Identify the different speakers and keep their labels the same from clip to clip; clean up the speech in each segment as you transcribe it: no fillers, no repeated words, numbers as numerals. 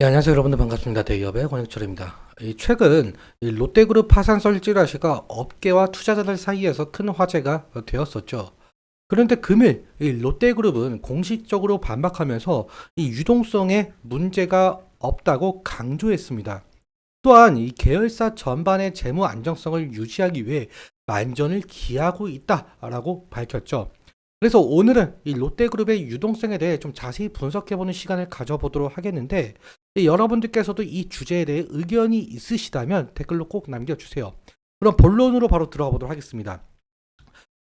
Speaker 1: 네, 안녕하세요 여러분들 반갑습니다. 대기업의 권혁철입니다. 최근 이 롯데그룹 파산 썰 찌라시가 업계와 투자자들 사이에서 큰 화제가 되었었죠. 그런데 금일 이 롯데그룹은 공식적으로 반박하면서 이 유동성에 문제가 없다고 강조했습니다. 또한 이 계열사 전반의 재무 안정성을 유지하기 위해 만전을 기하고 있다라고 밝혔죠. 그래서 오늘은 이 롯데그룹의 유동성에 대해 좀 자세히 분석해보는 시간을 가져보도록 하겠는데, 여러분들께서도 이 주제에 대해 의견이 있으시다면 댓글로 꼭 남겨주세요. 그럼 본론으로 바로 들어가 보도록 하겠습니다.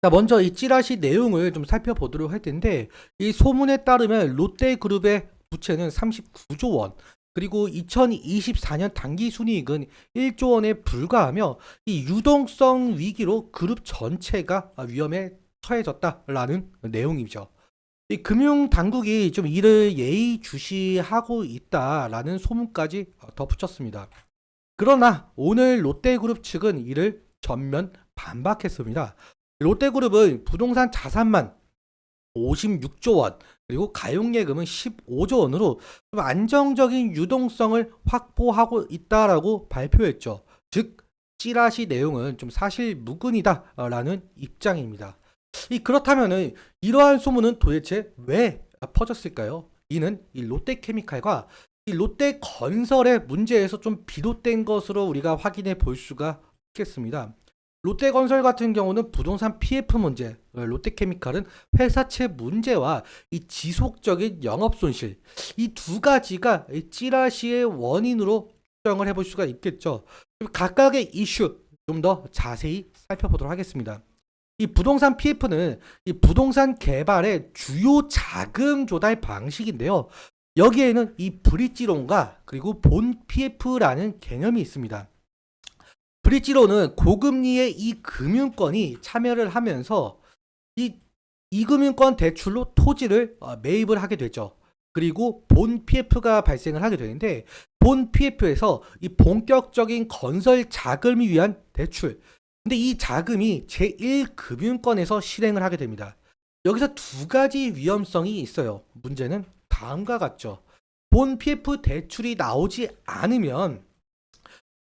Speaker 1: 자, 먼저 이 찌라시 내용을 좀 살펴보도록 할 텐데, 이 소문에 따르면 롯데그룹의 부채는 39조 원, 그리고 2024년 당기 순이익은 1조 원에 불과하며 이 유동성 위기로 그룹 전체가 위험에 처해졌다라는 내용이죠. 이 금융 당국이 좀 이를 예의주시하고 있다라는 소문까지 덧붙였습니다. 그러나 오늘 롯데그룹 측은 이를 전면 반박했습니다. 롯데그룹은 부동산 자산만 56조 원, 그리고 가용예금은 15조 원으로 좀 안정적인 유동성을 확보하고 있다라고 발표했죠. 즉, 찌라시 내용은 좀 사실 무근이다라는 입장입니다. 그렇다면은 이러한 소문은 도대체 왜 퍼졌을까요? 이는 이 롯데케미칼과 이 롯데건설의 문제에서 좀 비롯된 것으로 우리가 확인해 볼 수가 있겠습니다. 롯데건설 같은 경우는 부동산 PF 문제, 롯데케미칼은 회사채 문제와 이 지속적인 영업손실, 이 두 가지가 이 찌라시의 원인으로 추정을 해볼 수가 있겠죠. 각각의 이슈 좀 더 자세히 살펴보도록 하겠습니다. 이 부동산 PF는 이 부동산 개발의 주요 자금 조달 방식인데요. 여기에는 이 브릿지론과 그리고 본 PF라는 개념이 있습니다. 브릿지론은 고금리의 이 금융권이 참여를 하면서 이 이금융권 대출로 토지를 매입을 하게 되죠. 그리고 본 PF가 발생을 하게 되는데, 본 PF에서 이 본격적인 건설 자금을 위한 대출, 근데 이 자금이 제1금융권에서 실행을 하게 됩니다. 여기서 두 가지 위험성이 있어요. 문제는 다음과 같죠. 본 PF 대출이 나오지 않으면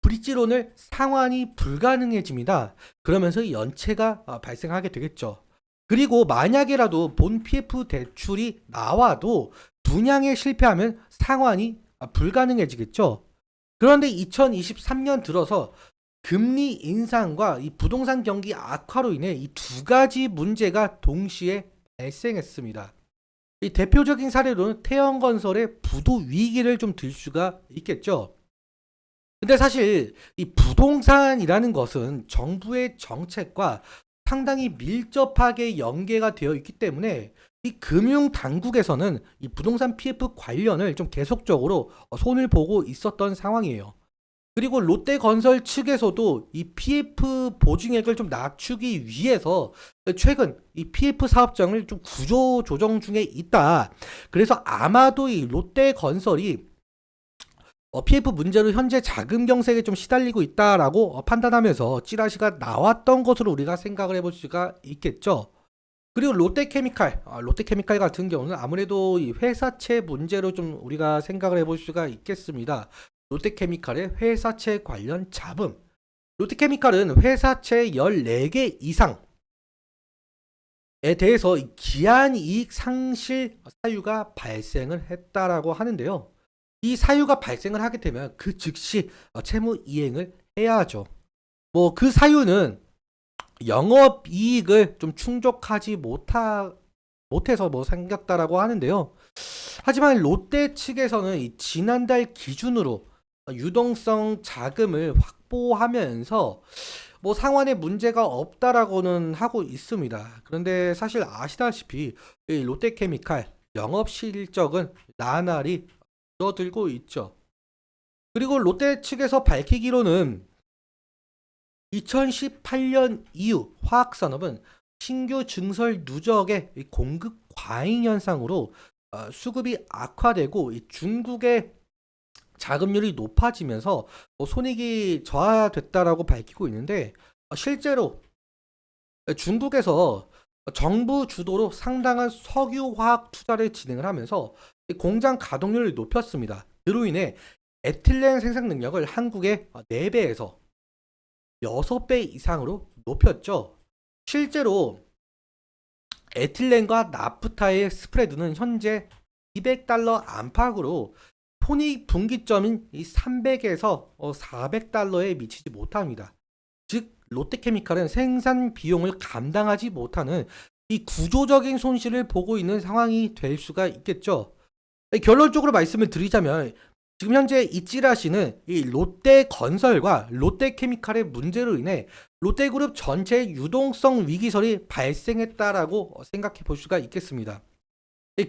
Speaker 1: 브릿지론을 상환이 불가능해집니다. 그러면서 연체가 발생하게 되겠죠. 그리고 만약에라도 본 PF 대출이 나와도 분양에 실패하면 상환이 불가능해지겠죠. 그런데 2023년 들어서 금리 인상과 이 부동산 경기 악화로 인해 이 두 가지 문제가 동시에 발생했습니다. 이 대표적인 사례로는 태형건설의 부도 위기를 좀 들 수가 있겠죠. 근데 사실 이 부동산이라는 것은 정부의 정책과 상당히 밀접하게 연계가 되어 있기 때문에 이 금융 당국에서는 이 부동산 PF 관련을 좀 계속적으로 손을 보고 있었던 상황이에요. 그리고 롯데건설 측에서도 이 PF 보증액을 좀 낮추기 위해서 최근 이 PF 사업장을 좀 구조 조정 중에 있다. 그래서 아마도 이 롯데건설이 PF 문제로 현재 자금 경색에 좀 시달리고 있다라고 판단하면서 찌라시가 나왔던 것으로 우리가 생각을 해볼 수가 있겠죠. 그리고 롯데케미칼 같은 경우는 아무래도 이 회사채 문제로 좀 우리가 생각을 해볼 수가 있겠습니다. 롯데케미칼의 회사채 관련 잡음. 롯데케미칼은 회사채 14개 이상에 대해서 기한 이익 상실 사유가 발생을 했다라고 하는데요. 이 사유가 발생을 하게 되면 그 즉시 채무 이행을 해야 하죠. 뭐 그 사유는 영업 이익을 좀 충족하지 못해서 뭐 생겼다라고 하는데요. 하지만 롯데 측에서는 이 지난달 기준으로 유동성 자금을 확보하면서 뭐 상환에 문제가 없다라고는 하고 있습니다. 그런데 사실 아시다시피 이 롯데케미칼 영업 실적은 나날이 줄어들고 있죠. 그리고 롯데 측에서 밝히기로는 2018년 이후 화학산업은 신규 증설 누적의 공급 과잉 현상으로 수급이 악화되고 중국의 자금률이 높아지면서 손익이 저하됐다라고 밝히고 있는데, 실제로 중국에서 정부 주도로 상당한 석유화학 투자를 진행을 하면서 공장 가동률을 높였습니다. 그로 인해 에틸렌 생산 능력을 한국의 4배에서 6배 이상으로 높였죠. 실제로 에틸렌과 나프타의 스프레드는 현재 200달러 안팎으로 손익분기점인 이 300에서 400달러에 미치지 못합니다. 즉 롯데케미칼은 생산 비용을 감당하지 못하는 이 구조적인 손실을 보고 있는 상황이 될 수가 있겠죠. 결론적으로 말씀을 드리자면 지금 현재 이 찌라시는 이 롯데건설과 롯데케미칼의 문제로 인해 롯데그룹 전체의 유동성 위기설이 발생했다라고 생각해 볼 수가 있겠습니다.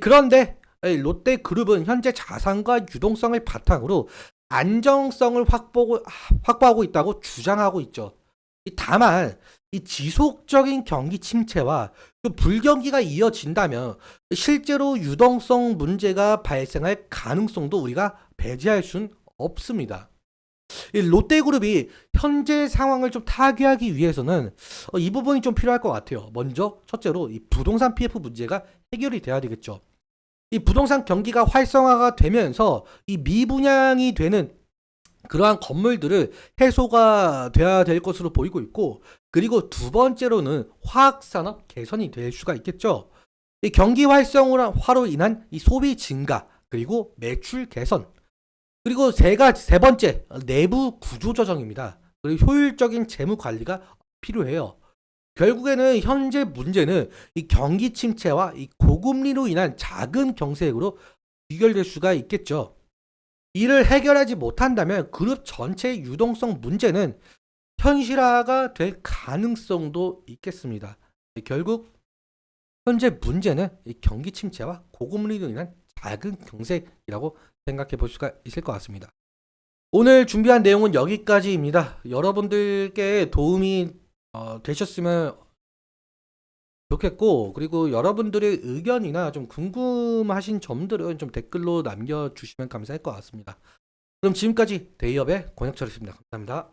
Speaker 1: 그런데 롯데그룹은 현재 자산과 유동성을 바탕으로 안정성을 확보하고 있다고 주장하고 있죠. 다만 이 지속적인 경기 침체와 또 불경기가 이어진다면 실제로 유동성 문제가 발생할 가능성도 우리가 배제할 수는 없습니다. 이 롯데그룹이 현재 상황을 좀 타개하기 위해서는 이 부분이 좀 필요할 것 같아요. 먼저 첫째로 이 부동산 PF 문제가 해결이 돼야 되겠죠. 이 부동산 경기가 활성화가 되면서 이 미분양이 되는 그러한 건물들을 해소가 돼야 될 것으로 보이고 있고, 그리고 두 번째로는 화학산업 개선이 될 수가 있겠죠. 이 경기 활성화로 인한 이 소비 증가, 그리고 매출 개선, 그리고 세 번째 내부 구조 조정입니다. 그리고 효율적인 재무 관리가 필요해요. 결국에는 현재 문제는 이 경기 침체와 이 고금리로 인한 자금 경색으로 귀결될 수가 있겠죠. 이를 해결하지 못한다면 그룹 전체의 유동성 문제는 현실화가 될 가능성도 있겠습니다. 결국 현재 문제는 이 경기 침체와 고금리로 인한 자금 경색이라고 생각해 볼 수가 있을 것 같습니다. 오늘 준비한 내용은 여기까지입니다. 여러분들께 도움이 되셨으면 좋겠고, 그리고 여러분들의 의견이나 좀 궁금하신 점들은 좀 댓글로 남겨주시면 감사할 것 같습니다. 그럼 지금까지 데이업의 권혁철이었습니다. 감사합니다.